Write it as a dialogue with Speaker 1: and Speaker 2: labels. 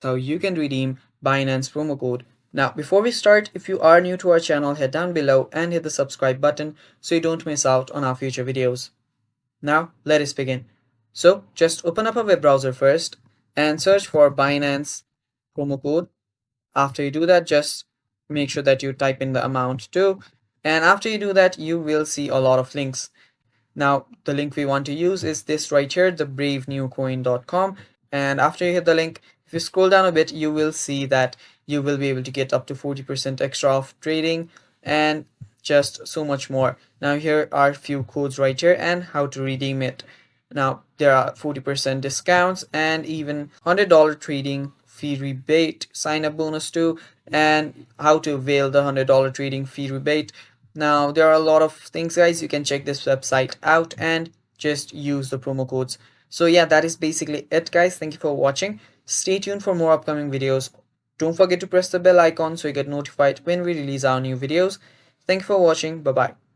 Speaker 1: how you can redeem Binance promo code. Now, before we start, if you are new to our channel, head down below and hit the subscribe button so you don't miss out on our future videos. Now, let us begin. So, just open up a web browser first and search for Binance promo code. After you do that, just make sure that you type in the amount too. And after you do that, you will see a lot of links. Now, the link we want to use is this right here, the bravenewcoin.com. And after you hit the link, if you scroll down a bit, you will see that you will be able to get up to 40% extra off trading and just so much more. Now, here are a few codes right here and how to redeem it. Now, there are 40% discounts and even $100 trading fee rebate sign up bonus too, and how to avail the $100 trading fee rebate. Now, there are a lot of things, guys. You can check this website out and just use the promo codes. So, yeah, that is basically it, guys. Thank you for watching. Stay tuned for more upcoming videos. Don't forget to press the bell icon so you get notified when we release our new videos. Thank you for watching. Bye bye.